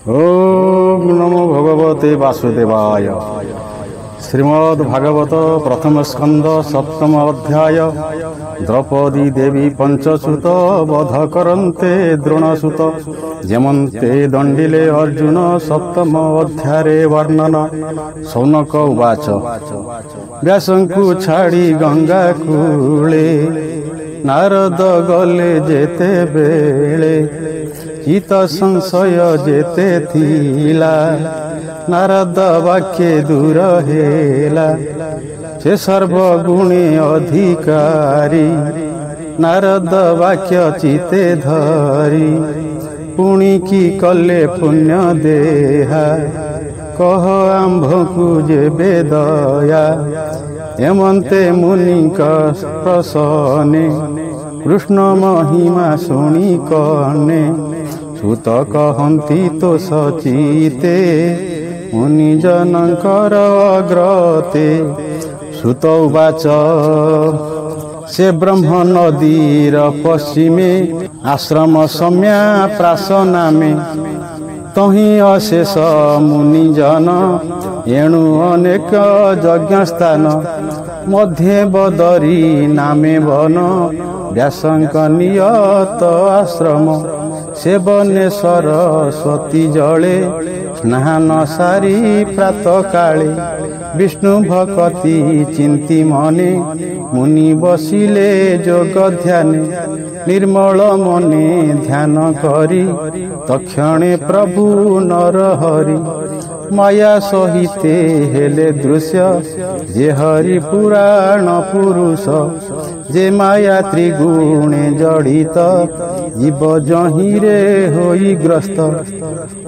ओम नमो भगवते वासुदेवाय। श्रीमद् भागवत प्रथम स्कंद सप्तम अध्याय। द्रौपदी देवी पंचसुत वध करन्ते द्रोणसुत जेमन्ते दंडिले अर्जुन सप्तम अध्याये वर्णन। शौनक उवाच व्यासंकु छाड़ी गंगा कूले नारद गले जेते बेले हित संशय जेते थिला नारद वाक्ये दूर हेला से सर्वगुणे अधिकारी नारद वाक्य चिते धरी पुणी की कले पुण्य देहा कह आंभकु जेबे दया एमंते मुनि प्रसने कृष्ण महिमा शुणी कने सुत कहन्ति तो सचिते मुनिजनकर अग्रते। सुत उवाच से ब्रह्म नदीर पश्चिमे आश्रम सम्या प्रासनामे तहि अशेष मुनिजन एणु अनेक यज्ञस्थान मध्ये बदरी नामे वन व्यासंक नियत आश्रम से बने सरस्वती जले स्नान सारी प्रातः काले विष्णु भक्ति चिंती मने मुनि बसिले जोग ध्याने निर्मल मने ध्यान करी तक्षणे प्रभु नरहरि माया सहिते हेले दृश्य जे हरि पुराण पुरुष जे माया त्रिगुणे जड़ित जीव जहिरे होई ग्रस्त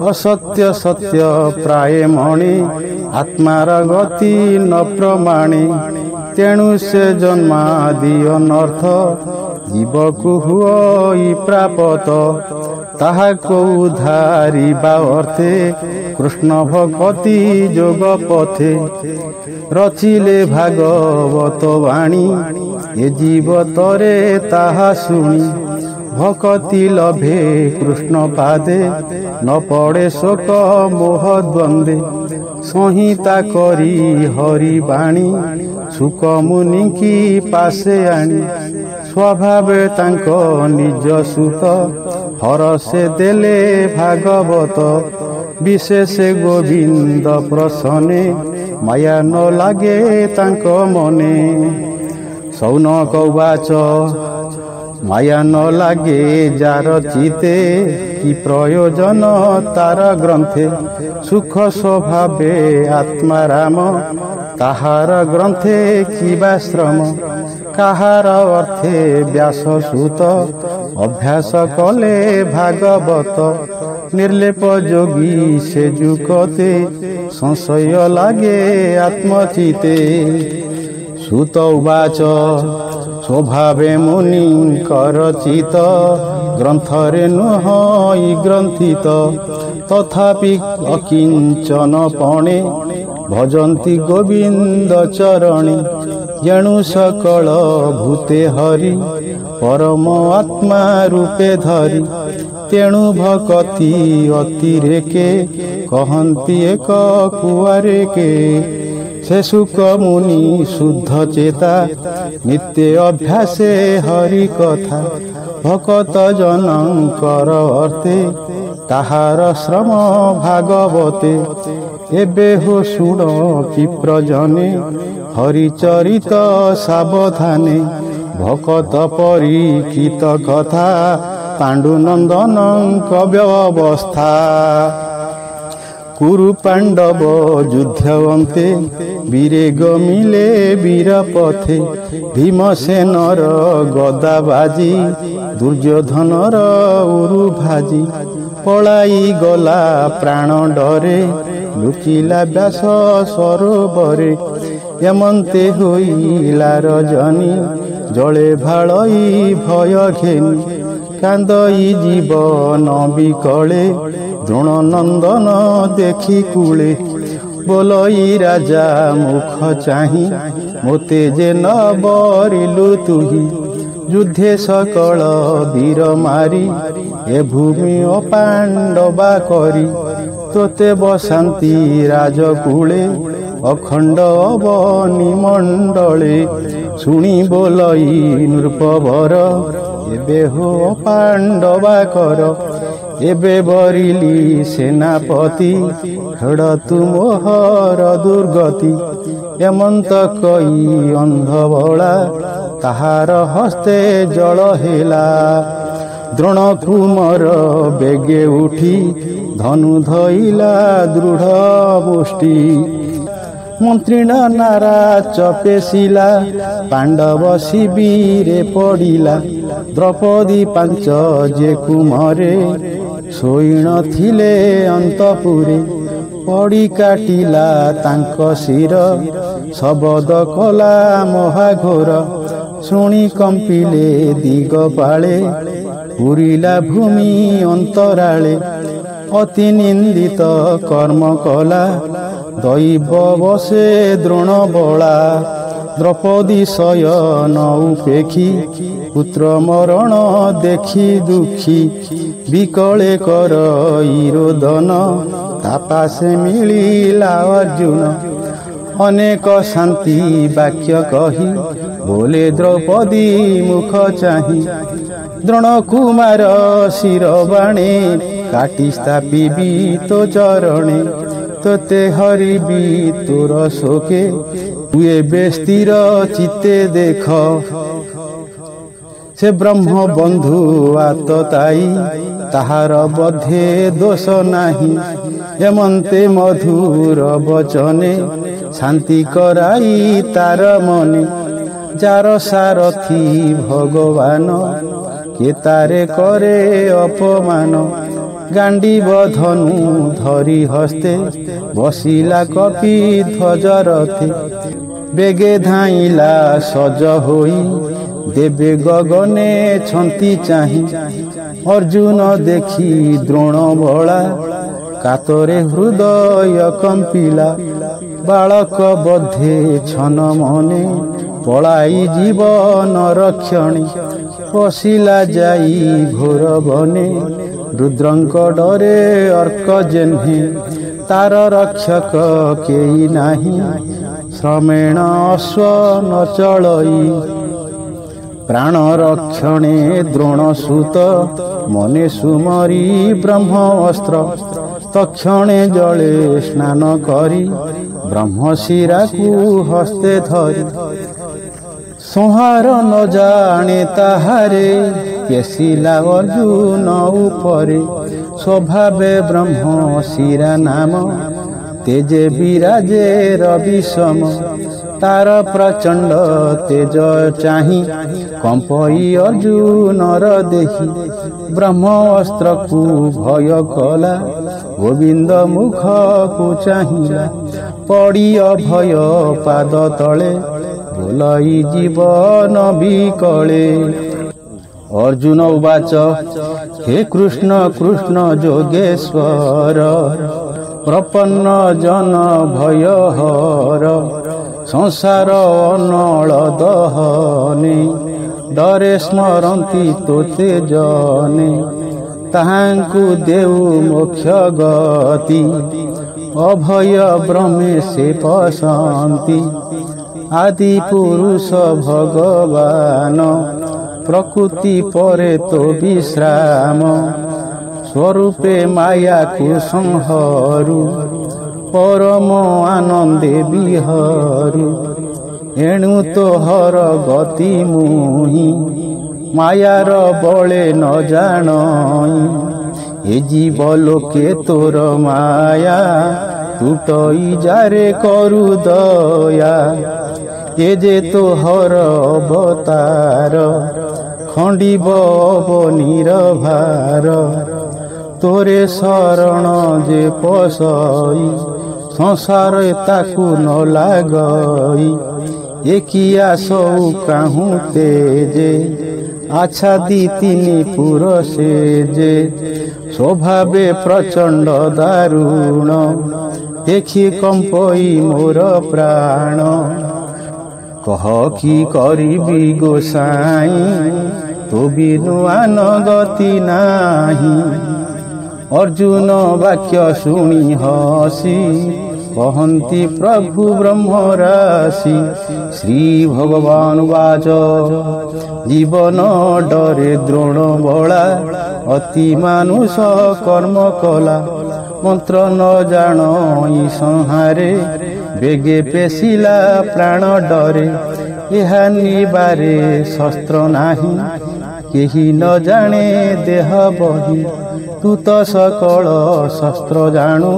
असत्य सत्य प्राय मणे आत्मार गति न प्रमाणे तेणु से जन्मादि अनर्थ जीवकु हुई प्रापत ताहा को उधारिबा अर्थे कृष्ण भक्ति जोग पथे रचिले भागवत वाणी ए जीव तरे ताहा शुणी भक्ति लभे कृष्ण पादे न पड़े शोक मोह द्वंद्वे संहिता करी हरि बाणी सुख मुनि की पासे आनी स्वभावे तांको निज सुत हर से देले भागवत विशेष गोविंद प्रसन्ने माया न लागे तांको मने। शौनक उवाच माया न लागे जार चिते कि प्रयोजन तार ग्रंथे सुख स्वभावे आत्मा राम ताहार ग्रंथे किबा श्रम काहार अर्थे व्यास सुत अभ्यास कले भागवत निर्लेप जोगी से जुकते संशय लागे आत्मचिते। सुत उवाच स्वभावे मुनि करचित ग्रंथरे नुह ग्रंथित तथापि अकिंचन पणे भजन्ति गोविंद चरणे जणु सकल भूते हरि परम आत्मा रूपे धरि तेणु भक्ति अतिरेके कहन्ति एक कुआरे के से सुख मुनि शुद्ध चेता नित्य अभ्यासे हरि कथा भकत जनकर अर्थे ताहार श्रम भागवते एबे हो शुण विप्रजने हरिचरित सावधाने भकत परीक्षित कथा पांडुनंदन व्यवस्था कुरु पांडव युद्धवन्ते वीरे गमिले वीर पथे भीमसेनर गदा बाजी दुर्योधनर उरु भाजी पलाई गला प्राण डरे लुचिला व्यास सरोवरे एमन्ते होइला रजनी जले भालई भय घेनी कांदई जीवन बिकले द्रोणनंदन देखी कूले बोलई राजा मुख चाही मोते जे न बरिलु तुही युद्धे सकल वीर मारी ए भूमि अपांडवा करी ତୋତେ ବସାନ୍ତି ରାଜକୂଳେ ଅଖଣ୍ଡ ଅବନି ମଣ୍ଡଳେ ଶୁଣି ବୋଲଇ ନୃପବର ଏବେ ହୋ ପାଣ୍ଡବା କର ଏବେ ବରିଲି ସେନାପତି ହେଡ଼ ତୁମୋହର ଦୁର୍ଗତି ଏମନ୍ତ କଇ ଅନ୍ଧବଳା ତାହାର ହସ୍ତେ ଜଳ ହେଲା ଦ୍ରୋଣ କୁମର ବେଗେ ଉଠି ଧନୁ ଧଇଲା ଦୃଢ଼ ମୁଷ୍ଟି ମନ୍ତ୍ରୀଣ ନାରା ଚପେସିଲା ପାଣ୍ଡବ ଶିବିରେ ପଡ଼ିଲା ଦ୍ରୌପଦୀ ପାଞ୍ଚ ଯେ କୁମରେ ଶୋଇଣ ଥିଲେ ଅନ୍ତପୁରେ ପଡ଼ି କାଟିଲା ତାଙ୍କ ଶିର ଶବଦ କଲା ମହାଘୋର ଶୁଣି କମ୍ପିଲେ ଦିଗପାଳେ ପୁରିଲା ଭୂମି ଅନ୍ତରାଳେ ଅତି ନିନ୍ଦିତ କର୍ମ କଲା ଦୈବ ବସେ ଦ୍ରୋଣ ବଳା ଦ୍ରୌପଦୀ ଶୟନ ଉପେକ୍ଷୀ ପୁତ୍ର ମରଣ ଦେଖି ଦୁଃଖୀ ବିକଳେ କର ରୋଦନ ତାପାସେ ମିଳିଲା ଅର୍ଜୁନ ଅନେକ ଶାନ୍ତି ବାକ୍ୟ କହି ବୋଲେ ଦ୍ରୌପଦୀ ମୁଖ ଚାହିଁ ଦ୍ରୋଣ କୁମାର ଶିର ବାଣେ କାଟି ସ୍ଥାପିବି ତୋ ଚରଣେ ତୋତେ ହରିବି ତୋର ଶୋକେ ତୁ ଏବେ ସ୍ଥିର ଚିତ୍ତେ ଦେଖ ସେ ବ୍ରହ୍ମ ବନ୍ଧୁ ଆତତାଇ ତାହାର ବଧେ ଦୋଷ ନାହିଁ ଏମନ୍ତେ ମଧୁର ବଚନେ ଶାନ୍ତି କରାଇ ତାର ମନେ ଯାର ସାରଥି ଭଗବାନ କେ ତାରେ କରେ ଅପମାନ ଗାଣ୍ଡିବ ଧନୁ ଧରି ହସ୍ତେ ବସିଲା କପି ଧ୍ୱଜ ରଥେ ବେଗେ ଧାଇଁଲା ସଜ ହୋଇ ଦେବେ ଗଗନେ ଛନ୍ତି ଚାହିଁ ଅର୍ଜୁନ ଦେଖି ଦ୍ରୋଣ ବଳା କାତରେ ହୃଦୟ କମ୍ପିଲା ବାଳକ ବଧେ ଛନ ମନେ ପଳାଇ ଜୀବନ ରକ୍ଷଣୀ ପଶିଲା ଯାଇ ଘୋର ବନେ ରୁଦ୍ରଙ୍କ ଡରେ ଅର୍କ ଜେହ୍ନେ ତାର ରକ୍ଷକ କେହି ନାହିଁ ଶ୍ରମେଣ ଅଶ୍ଵ ନ ଚଳଇ ପ୍ରାଣ ରକ୍ଷଣେ ଦ୍ରୋଣ ସୁତ ମନେ ସୁମରି ବ୍ରହ୍ମ ଅସ୍ତ୍ର ତକ୍ଷଣେ ଜଳେ ସ୍ନାନ କରି ବ୍ରହ୍ମଶିରାକୁ ହସ୍ତେ ଧରି ସଂହାର ନ ଜାଣେ ତାହାରେ ପେଶିଲା ଅର୍ଜୁନ ଉପରେ ସ୍ୱଭାବେ ବ୍ରହ୍ମଶିରା ନାମ ତେଜେ ବିରାଜେ ରବିଶମ ତାର ପ୍ରଚଣ୍ଡ ତେଜ ଚାହିଁ କମ୍ପଇ ଅର୍ଜୁନର ଦେଖି ବ୍ରହ୍ମ ଅସ୍ତ୍ରକୁ ଭୟ କଲା ଗୋବିନ୍ଦ ମୁଖକୁ ଚାହିଁଲା ପଡ଼ି ଅଭୟ ପାଦ ତଳେ ବୋଲଇ ଜୀବନ ବିକଳେ ଅର୍ଜୁନ ଉବାଚ ହେ କୃଷ୍ଣ କୃଷ୍ଣ ଯୋଗେଶ୍ୱର ପ୍ରପନ୍ନ ଜନ ଭୟହର ସଂସାର ଅନଳ ଦହନେ ଡରେ ସ୍ମରନ୍ତି ତୋତେ ଜନେ ତାହାଙ୍କୁ ଦେଉ ମୋକ୍ଷ ଗତି ଅଭୟ ବ୍ରହ୍ମେ ସେ ପଶନ୍ତି ଆଦି ପୁରୁଷ ଭଗବାନ ପ୍ରକୃତି ପରେ ତ ବିଶ୍ରାମ ସ୍ୱରୂପେ ମାୟାକୁ ସଂହରୁ ପରମ ଆନନ୍ଦେ ବିହରୁ ଏଣୁ ତୋହର ଗତି ମୁହିଁ ମାୟାର ବଳେ ନ ଜାଣଇ ଏ ଜୀବ ଲୋକେ ତୋର ମାୟା ତୁଟଇ ଯାରେ କରୁ ଦୟା ଏ ଯେ ତୋହର ଅବତାର ଖଣ୍ଡିବ ଅବନୀର ଭାର ତୋରେ ଶରଣ ଯେ ପଶଇ ସଂସାରେ ତାକୁ ନ ଲାଗଇ ଏକିଆ ସଉ କାହୁଁ ତେଜେ ଆଚ୍ଛା ଦି ତିନି ପୁର ସେ ଯେ ସ୍ୱଭାବେ ପ୍ରଚଣ୍ଡ ଦାରୁଣ ଦେଖି କମ୍ପଇ ମୋର ପ୍ରାଣ କହ କି କରିବି ଗୋସାଇଁ ତୋ ବିନୁ ଆନ ଗତି ନାହିଁ अर्जुन वाक्य शुणी हसी कहन्ति प्रभु ब्रह्मराशि। श्री भगवान वाच जीवन डरे द्रोण बला अति मानुष कर्म कला। मंत्र न जान संहारे बेगे पेशिला प्राण डरे। यह निबारे शस्त्र नाही केही न जाने देह बही। तू तो सकल शस्त्र जाणु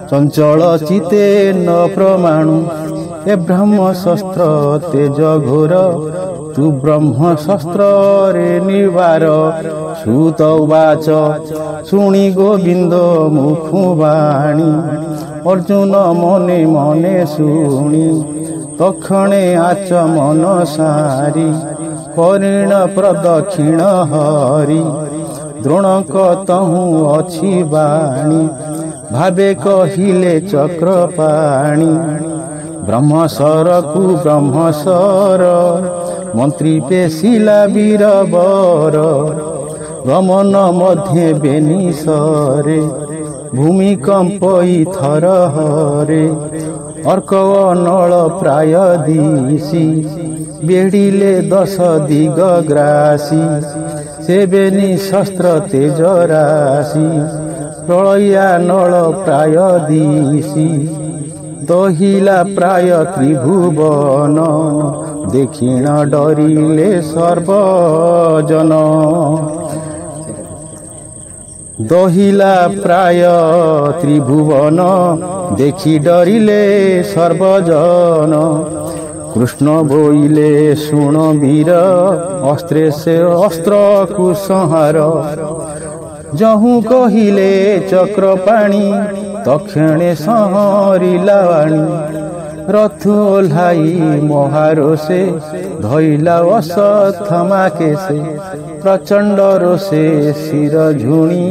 चंचल चिते न प्रमाणु। ए ब्रह्म शस्त्र तेज घोर तू ब्रह्म शस्त्र रे निवार। श्रुत उवाच शुणी गोविंद मुखु बाणी। अर्जुन मने मने शुणी तक्षणे आचमन सारी। करिण प्रदक्षिण हरि द्रोणक तहु अछि बाणी। भावे कहिले चक्रपाणी ब्रह्मसर कु ब्रह्मसर। मंत्री पेशिला वीरवर गमन मध्य बेनिसरे। भूमिकंपई थर हरे अर्क नल प्राय दिशि। बेड़िले 10 दिग ग्रासी से बेनी शस्त्र तेज राशि। प्रलया नल प्राय दिशि दहिला प्राय त्रिभुवन। देखिण डरिले सर्वजन दहिला प्राय त्रिभुवन। देखि डरिले सर्वजन। कृष्ण बोइले शुण वीर अस्त्रे से अस्त्र कुसंहार। जहु कहिले चक्रपाणी तक्षणे संहरिला वाणी। रथ ओह्लाई महारोषे धइला अश्वत्थामा केसे। प्रचंड रोषे शिर झुणी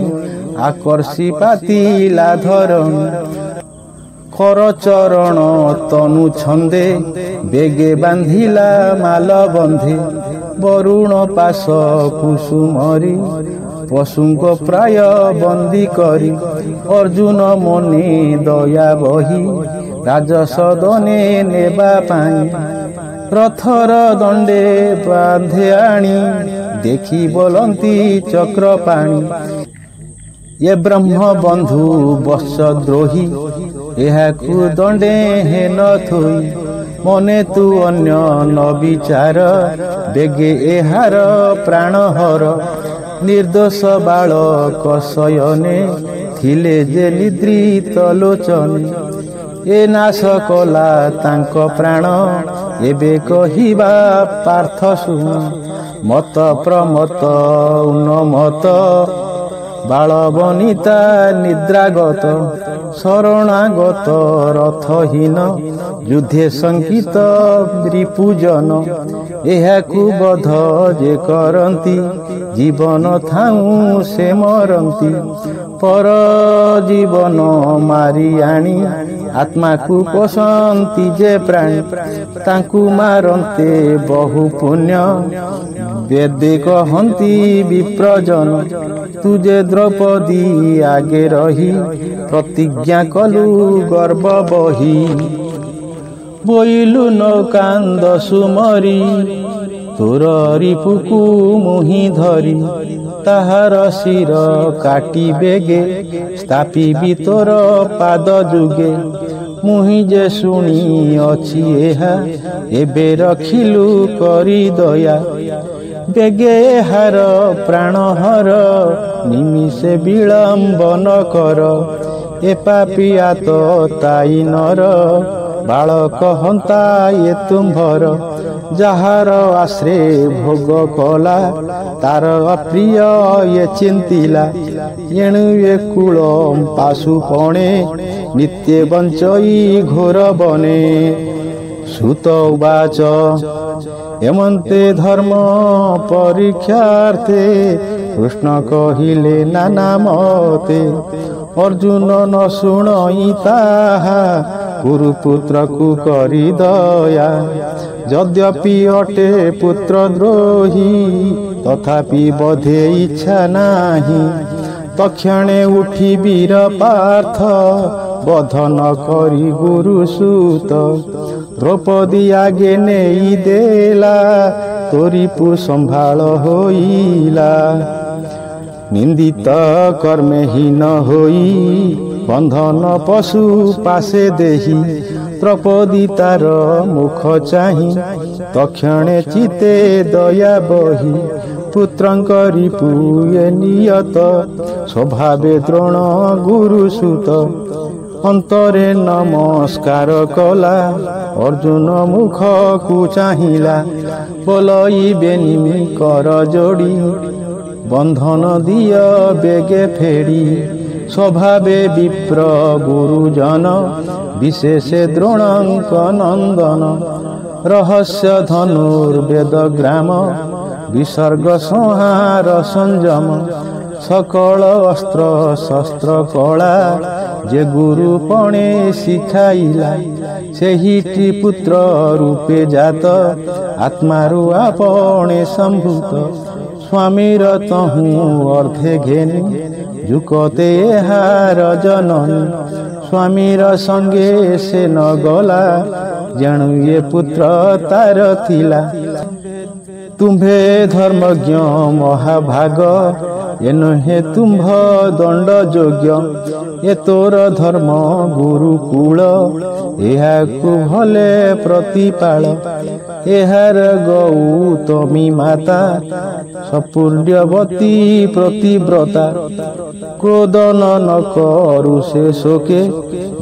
आकर्षि पातिला धरणी। करचरण तनु छंदे बेगे बांधिला माल बंधे। वरुण पाश कुसुमरी पशुको प्राय बंदी करी। अर्जुन मने दया बही राजसदने नेबा पाई। रथर दंडे बांधे आनी देखी बोलंती चक्रपाणी। ये ब्रह्म बंधु वत्सद्रोही एहाकु दंडे हे न थोई। मने तू अन्य न विचार बेगे एहार प्राण हर। निर्दोष बालक शयने थिले जे निद्रित लोचने। ए नाश कला तांक प्राण एबे कहिबा पार्थ शुण। मत प्रमत उन्मत बाल बनिता निद्रागत। शरणागत रथहीन युद्धे संकित रिपुजन। एहाकु बध जे करंती जीवन थाऊ से मरंती। पर जीवन मारी आनी आत्मा को पोषंती जे प्राणी। तांकु मारंते बहु पुण्य वेदे कहंती विप्रजन। तुझे द्रौपदी आगे रही प्रतिज्ञा कलु गर्व बही। बोइलु नौकांद सुमरी तोर रिपुकु मुहि धरी। ताहार शिर काटी बेगे स्थापिबि तोर पाद जुगे। मुहि जे शुणी अछि एहा एबे रखिलु करी दया। बेगे हार प्राण हर निमिषे विलंब न कर। ए पापिया तो ताई नर बालक हंता ये तुम्भर। ଯାହାର ଆଶ୍ରେ ଭୋଗ କଲା ତାର ଅପ୍ରିୟ ଏ ଚିନ୍ତିଲା। ଏଣୁ ଏ କୂଳ ପାଶୁ ପଣେ ନିତ୍ୟ ବଞ୍ଚଇ ଘୋର ବନେ। ସୁତ ଉବାଚ ଏମନ୍ତେ ଧର୍ମ ପରୀକ୍ଷାର୍ଥେ କୃଷ୍ଣ କହିଲେ ନାନା ମତେ। अर्जुन न शुणई ताहा गुरुपुत्रକୁ କରି ଦୟା। यद्यपि अटे पुत्र द्रोही तथापि बधे इच्छा नाही। ତକ୍ଷଣେ ଉଠି ବୀର ପାର୍ଥ ବଧନ କରି ଗୁରୁ ସୁତ ଦ୍ରୌପଦୀ ଆଗେ ନେଇ ଦେଲା ତୋରିପୁ ସମ୍ଭାଳ ହୋଇଲା। ନିନ୍ଦିତ କର୍ମହୀନ ହୋଇ ବନ୍ଧନ ପଶୁ ପାଶେ ଦେହି ଦ୍ରୌପଦୀ ତାର ମୁଖ ଚାହିଁ ତକ୍ଷଣେ ଚିତେ ଦୟା ବହି ପୁତ୍ରଙ୍କ ରିପୁଏ ନିୟତ ସ୍ୱଭାବେ ଦ୍ରୋଣ ଗୁରୁ ସୁତ ଅନ୍ତରେ ନମସ୍କାର କଲା ଅର୍ଜୁନ ମୁଖକୁ ଚାହିଁଲା ବୋଲଇ ବେନି କର ଯୋଡ଼ି ବନ୍ଧନ ଦିଅ ବେଗେ ଫେଡ଼ି ସ୍ୱଭାବେ ବିପ୍ର ଗୁରୁଜନ ବିଶେଷ ଦ୍ରୋଣଙ୍କ ନନ୍ଦନ ରହସ୍ୟ ଧନୁର୍ବେଦ ଗ୍ରାମ ବିସର୍ଗ ସଂହାର ସଂଯମ ସକଳ ଅସ୍ତ୍ର ଶସ୍ତ୍ର କଳା ଯେ ଗୁରୁ ପଣେ ଶିଖାଇଲା ସେହିଟି ପୁତ୍ର ରୂପେ ଜାତ ଆତ୍ମାରୁ ଆପଣେ ସମ୍ଭୂତ ସ୍ୱାମୀର ତହୁଁ ଅର୍ଧେ ଘେନି ଯୁକତେ ଏହାର ଜନନୀ ସ୍ୱାମୀର ସଙ୍ଗେ ସେ ନ ଗଲା ଜାଣୁ ଏ ପୁତ୍ର ତାର ଥିଲା। ତୁମ୍ଭେ ଧର୍ମଜ୍ଞ ମହାଭାଗ ଏ ନୁହେଁ ତୁମ୍ଭ ଦଣ୍ଡ ଯୋଗ୍ୟ ଏ ତୋର ଧର୍ମ ଗୁରୁକୁଳ ଏହାକୁ ଭଲେ ପ୍ରତିପାଳ ଏହାର ଗୌତମୀ ମାତା ସପୁଣ୍ୟବତୀ ପ୍ରତିବ୍ରତା କ୍ରୋଧନ ନ କରୁ ସେ ଶୋକେ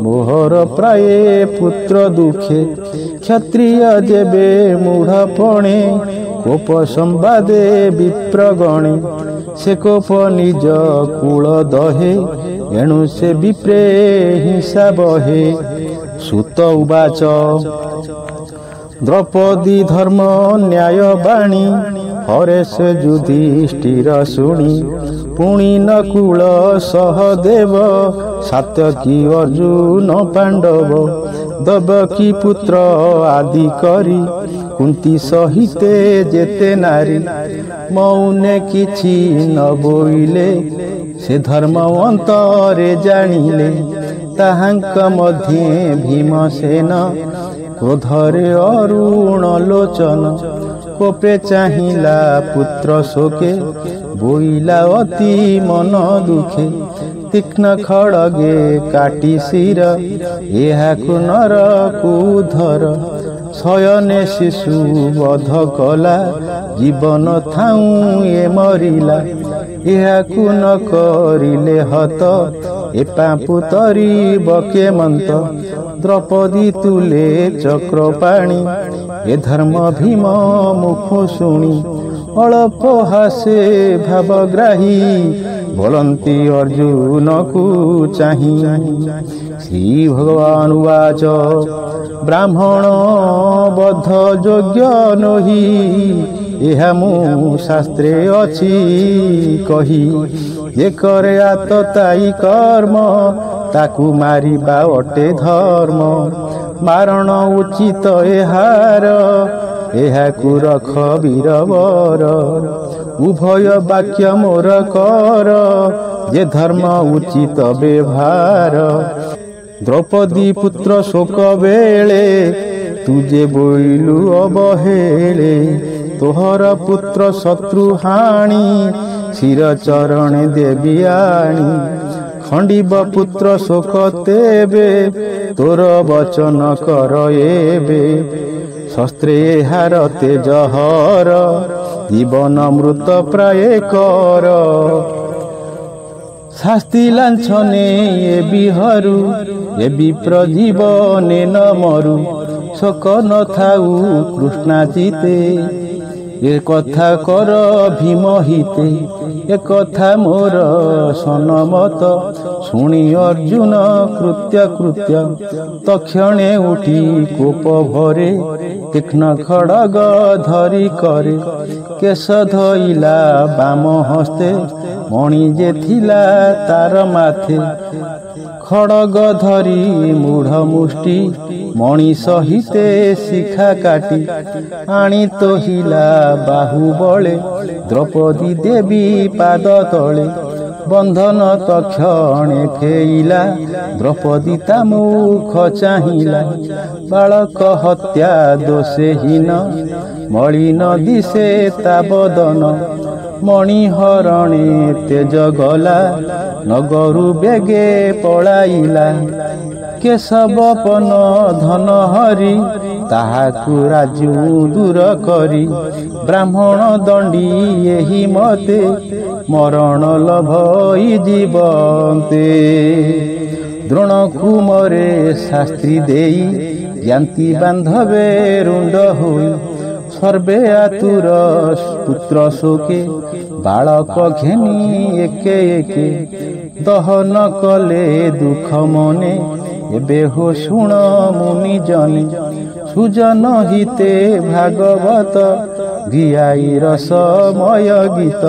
ମୋହର ପ୍ରାୟ ପୁତ୍ର ଦୁଃଖେ କ୍ଷତ୍ରିୟ ଯେବେ ମୂଢ଼ପଣେ କୋପ ସମ୍ବାଦେ ବିପ୍ରଗଣେ ସେ କୋପ ନିଜ କୂଳ ଦହେ ଏଣୁ ସେ ବିପ୍ରେ ହିଂସା ବହେ। ସୁତ ଉବାଚ ଦ୍ରୌପଦୀ ଧର୍ମ ନ୍ୟାୟ ବାଣୀ ହରେ ସେ ଯୁଧିଷ୍ଠିର ଶୁଣି ପୁଣି ନକୁଳ ସହଦେବ ସାତ୍ୟକୀ ଅର୍ଜୁନ ପାଣ୍ଡବ ଦେବକୀ ପୁତ୍ର ଆଦି କରି କୁନ୍ତି ସହିତେ ଯେତେ ନାରୀ ମୌନେ କିଛି ନ ବୋଇଲେ ସେ ଧର୍ମ ଅନ୍ତରେ ଜାଣିଲେ ତାହାଙ୍କ ମଧ୍ୟେ ଭୀମସେନ କ୍ରୋଧରେ ଅରୁଣ ଲୋଚନ କୋପେ ଚାହିଁଲା ପୁତ୍ର ଶୋକେ ବୋଇଲା ଅତି ମନ ଦୁଃଖେ ତୀକ୍ଷ୍ଣ ଖଡ଼ଗେ କାଟି ଶିର ଏହାକୁ ନରକୁ ଧର ଶୟନେ ଶିଶୁ ବଧ କଲା ଜୀବନ ଥାଉ ଏ ମରିଲା ଏହାକୁ ନ କରିଲେ ହତ ଏ ପାପୁ ତରିବ କେମନ୍ତ ଦ୍ରୌପଦୀ ତୁଲେ ଚକ୍ର ପାଣି ଏ ଧର୍ମ ଭୀମ ମୁଖ ଶୁଣି ଅଳପ ହାସେ ଭାବଗ୍ରାହୀ ବୋଲନ୍ତି ଅର୍ଜୁନକୁ ଚାହିଁ। ଶ୍ରୀ ଭଗବାନ ଉବାଚ ବ୍ରାହ୍ମଣ ବଧ ଯୋଗ୍ୟ ନୋହି ଏହା ମୁଁ ଶାସ୍ତ୍ରେ ଅଛି କହି ଯେ କରେ ଆତତାଇ କର୍ମ ତାକୁ ମାରିବା ଅଟେ ଧର୍ମ ମାରଣ ଉଚିତ ଏହାର ଏହାକୁ ରଖ ବୀରବର ଉଭୟ ବାକ୍ୟ ମୋର କର ଯେ ଧର୍ମ ଉଚିତ ବ୍ୟବହାର ଦ୍ରୌପଦୀ ପୁତ୍ର ଶୋକ ବେଳେ ତୁ ଯେ ବୋଇଲୁ ଅବହେଳେ ତୋହର ପୁତ୍ର ଶତ୍ରୁ ହାଣି ଶିର ଚରଣେ ଦେବି ଆଣି ଖଣ୍ଡିବ ପୁତ୍ର ଶୋକ ତେବେ ତୋର ବଚନ କର ଏବେ ଶସ୍ତ୍ରେ ଏହାର ତେଜହର ଜୀବନ ମୃତ ପ୍ରାୟ କର ଶାସ୍ତି ଲାଞ୍ଛନେ ଏ ବିହରୁ ଏ ବିପ୍ର ଜୀବନେ ନ ମରୁ ଶୋକ ନଥାଉ କୃଷ୍ଣାଚିତେ ଏ କଥା କର ଭୀମ ହିତେ ଏ କଥା ମୋର ସନମତ ଶୁଣି ଅର୍ଜୁନ କୃତ୍ୟ କୃତ୍ୟ ତକ୍ଷଣେ ଉଠି କୋପ ଭରେ ତୀକ୍ଷ୍ଣ ଖଡ଼ଗ ଧରି କରେ କେଶ ଧଇଲା ବାମ ହସ୍ତେ ମଣି ଯେ ଥିଲା ତାର ମାଥେ ଖଡ଼ଗ ଧରି ମୂଢ଼ ମୁଷ୍ଟି ମଣି ସହିତେ ଶିଖା କାଟି ଆଣି ତୋହିଲା ବାହୁ ବଳେ ଦ୍ରୌପଦୀ ଦେବୀ ପାଦ ତଳେ बंधन तक्षणे खेला द्रौपदी ता मुख चाहिला बालक हत्या दोषहीन मलिन दिशे ता बदन मणिहरणे तेज गला नगरु बेगे पलाइला केशवपन धन हरि ताहाकु राजु दूर करी ब्राह्मण दंडी एही मते मरण लभई जीवन्ते द्रोण कुमरे शास्त्री देई ज्ञाति बांधवे रुंड होई सर्वे आतुर पुत्र शोके बालक घेनी एके एके दहन कले दुख मने एबे हो शुण मुनि जने सुजन हिते भागवत गियाई रसमय गीत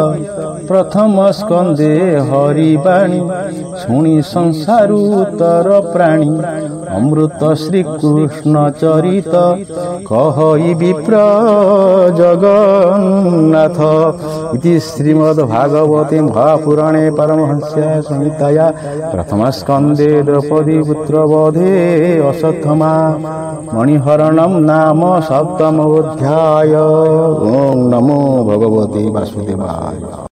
प्रथम स्कंदे हरिबाणी शुणी संसारु तर प्राणी अमृत श्रीकृष्ण चरित कहई विप्र जगन्नाथ इति श्रीमद्भागवते महापुराणे परमहंस्यां संहितायां प्रथमस्कन्धे द्रौपदी पुत्रवधे अश्वत्थामा मणिहरणं नाम सप्तमोऽध्याय। ओं नमो भगवते वासुदेवाय।